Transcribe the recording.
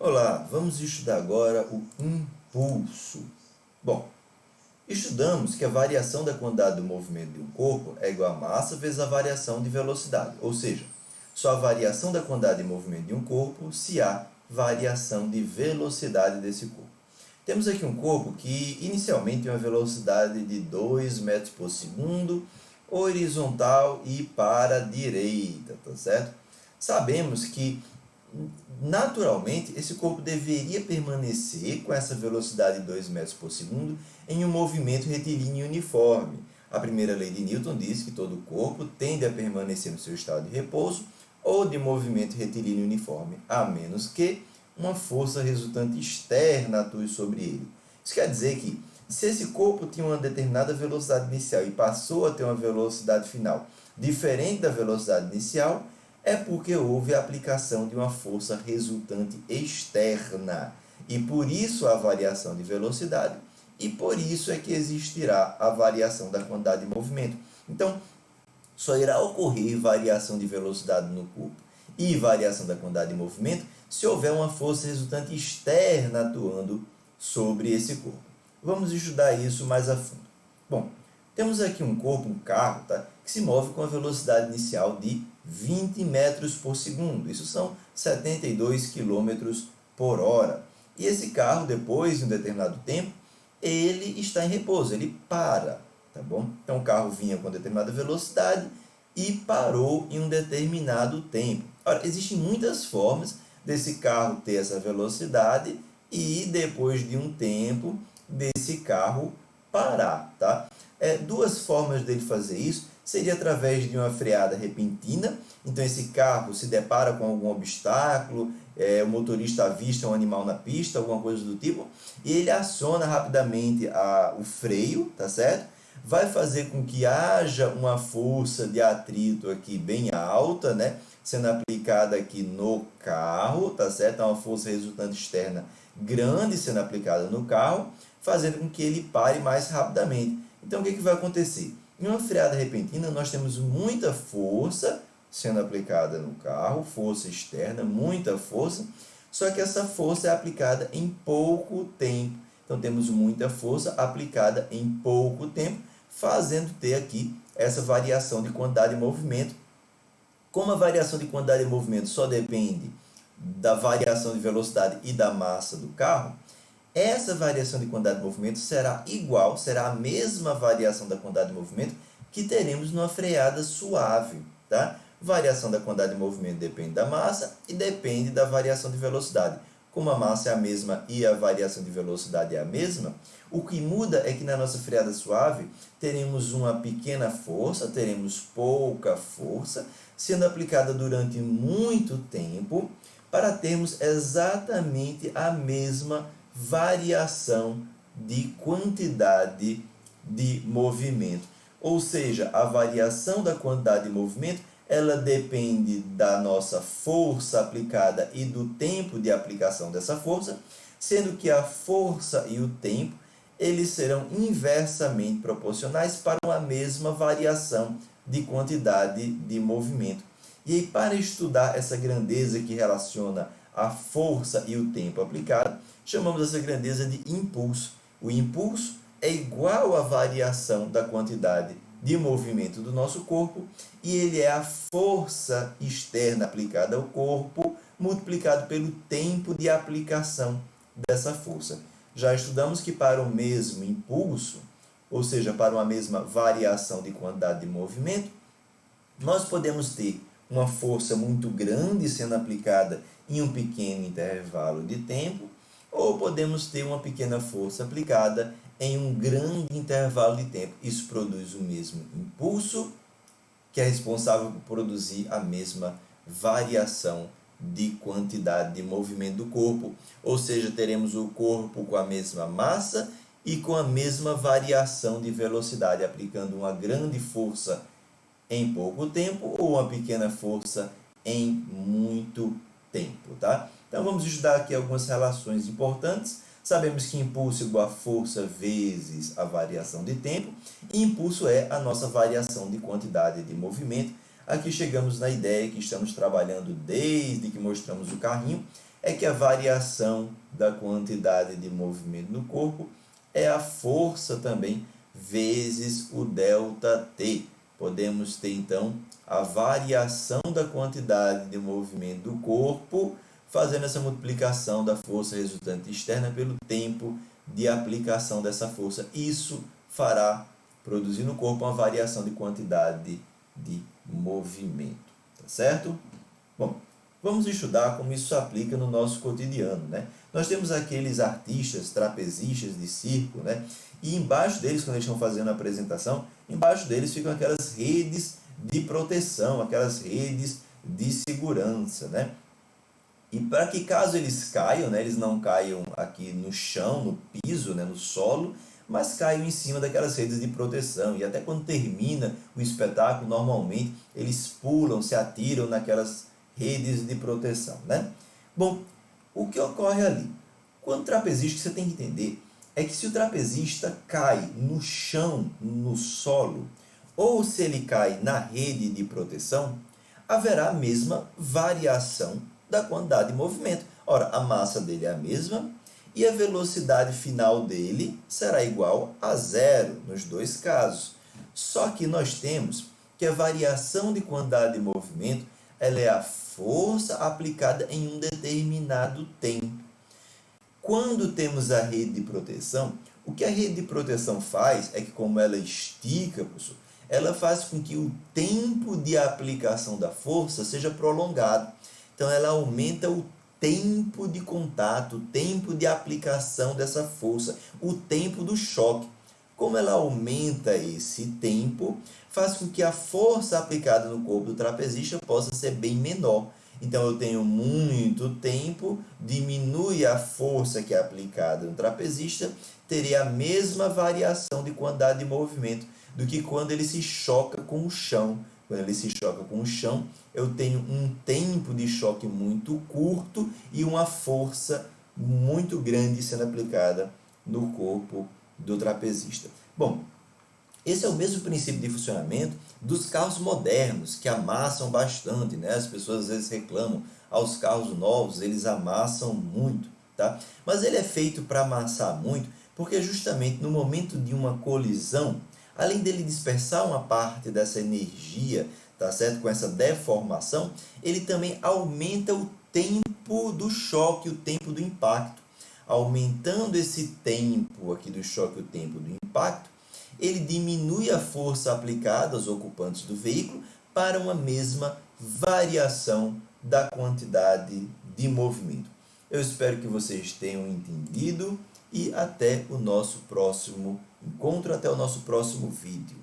Olá, vamos estudar agora o impulso. Bom, estudamos que a variação da quantidade do movimento de um corpo é igual a massa vezes a variação de velocidade, ou seja, só a variação da quantidade de movimento de um corpo se há variação de velocidade desse corpo. Temos aqui um corpo que inicialmente tem uma velocidade de 2 metros por segundo, horizontal e para a direita, tá certo? Sabemos que naturalmente, esse corpo deveria permanecer com essa velocidade de 2 metros por segundo em um movimento retilíneo uniforme. A primeira lei de Newton diz que todo corpo tende a permanecer no seu estado de repouso ou de movimento retilíneo uniforme, a menos que uma força resultante externa atue sobre ele. Isso quer dizer que, se esse corpo tinha uma determinada velocidade inicial e passou a ter uma velocidade final diferente da velocidade inicial, é porque houve a aplicação de uma força resultante externa. E por isso a variação de velocidade, e por isso é que existirá a variação da quantidade de movimento. Então, só irá ocorrer variação de velocidade no corpo e variação da quantidade de movimento se houver uma força resultante externa atuando sobre esse corpo. Vamos estudar isso mais a fundo. Bom, temos aqui um corpo, um carro, tá, que se move com a velocidade inicial de 20 metros por segundo. Isso são 72 quilômetros por hora. E esse carro, depois de um determinado tempo, ele está em repouso, ele para, tá bom? Então o carro vinha com determinada velocidade e parou em um determinado tempo. Ora, existem muitas formas desse carro ter essa velocidade e depois de um tempo desse carro parar, tá? Duas formas dele fazer isso seria através de uma freada repentina. Então esse carro se depara com algum obstáculo, o motorista avista um animal na pista, alguma coisa do tipo, e ele aciona rapidamente o freio, tá certo? Vai fazer com que haja uma força de atrito aqui bem alta, né? Sendo aplicada aqui no carro, tá certo? É uma força resultante externa grande sendo aplicada no carro, fazendo com que ele pare mais rapidamente. Então, o que vai acontecer? Em uma freada repentina, nós temos muita força sendo aplicada no carro, força externa, muita força, só que essa força é aplicada em pouco tempo. Então, temos muita força aplicada em pouco tempo, fazendo ter aqui essa variação de quantidade de movimento. Como a variação de quantidade de movimento só depende da variação de velocidade e da massa do carro, essa variação de quantidade de movimento será a mesma variação da quantidade de movimento que teremos numa freada suave, tá? Variação da quantidade de movimento depende da massa e depende da variação de velocidade. Como a massa é a mesma e a variação de velocidade é a mesma, o que muda é que na nossa freada suave teremos uma pequena força, teremos pouca força, sendo aplicada durante muito tempo, para termos exatamente a mesma variação de quantidade de movimento. Ou seja, a variação da quantidade de movimento, ela depende da nossa força aplicada e do tempo de aplicação dessa força, sendo que a força e o tempo, eles serão inversamente proporcionais para uma mesma variação de quantidade de movimento. E aí, para estudar essa grandeza que relaciona a força e o tempo aplicado, chamamos essa grandeza de impulso. O impulso é igual à variação da quantidade de movimento do nosso corpo e ele é a força externa aplicada ao corpo multiplicado pelo tempo de aplicação dessa força. Já estudamos que para o mesmo impulso, ou seja, para uma mesma variação de quantidade de movimento, nós podemos ter uma força muito grande sendo aplicada em um pequeno intervalo de tempo, ou podemos ter uma pequena força aplicada em um grande intervalo de tempo. Isso produz o mesmo impulso, que é responsável por produzir a mesma variação de quantidade de movimento do corpo, ou seja, teremos o corpo com a mesma massa e com a mesma variação de velocidade, aplicando uma grande força em pouco tempo ou uma pequena força em muito tempo, tá? Então vamos estudar aqui algumas relações importantes. Sabemos que impulso é igual a força vezes a variação de tempo, e impulso é a nossa variação de quantidade de movimento. Aqui chegamos na ideia que estamos trabalhando desde que mostramos o carrinho, é que a variação da quantidade de movimento no corpo é a força também vezes o ΔT. Podemos ter, então, a variação da quantidade de movimento do corpo, fazendo essa multiplicação da força resultante externa pelo tempo de aplicação dessa força. Isso fará produzir no corpo uma variação de quantidade de movimento. Tá certo? Bom, vamos estudar como isso se aplica no nosso cotidiano, né? Nós temos aqueles artistas, trapezistas de circo, né? E embaixo deles, quando eles estão fazendo a apresentação, embaixo deles ficam aquelas redes de proteção, aquelas redes de segurança, né? E para que caso eles caiam, né, eles não caiam aqui no chão, no piso, né, no solo, mas caiam em cima daquelas redes de proteção. E até quando termina o espetáculo, normalmente eles pulam, se atiram naquelas redes de proteção, né? Bom, o que ocorre ali? Quando trapezista, você tem que entender é que se o trapezista cai no chão, no solo, ou se ele cai na rede de proteção, haverá a mesma variação da quantidade de movimento. Ora, a massa dele é a mesma e a velocidade final dele será igual a zero nos dois casos. Só que nós temos que a variação de quantidade de movimento ela é a força aplicada em um determinado tempo. Quando temos a rede de proteção, o que a rede de proteção faz é que, como ela estica, professor, ela faz com que o tempo de aplicação da força seja prolongado. Então, ela aumenta o tempo de contato, o tempo de aplicação dessa força, o tempo do choque. Como ela aumenta esse tempo, faz com que a força aplicada no corpo do trapezista possa ser bem menor. Então, eu tenho muito tempo, diminui a força que é aplicada no trapezista, teria a mesma variação de quantidade de movimento do que quando ele se choca com o chão. Quando ele se choca com o chão, eu tenho um tempo de choque muito curto e uma força muito grande sendo aplicada no corpo do trapezista. Bom, esse é o mesmo princípio de funcionamento dos carros modernos, que amassam bastante, né? As pessoas às vezes reclamam, aos carros novos eles amassam muito, tá? Mas ele é feito para amassar muito, porque justamente no momento de uma colisão, além dele dispersar uma parte dessa energia, tá certo? Com essa deformação, ele também aumenta o tempo do choque, o tempo do impacto. Aumentando esse tempo aqui do choque, o tempo do impacto, ele diminui a força aplicada aos ocupantes do veículo para uma mesma variação da quantidade de movimento. Eu espero que vocês tenham entendido e até o nosso próximo encontro, até o nosso próximo vídeo.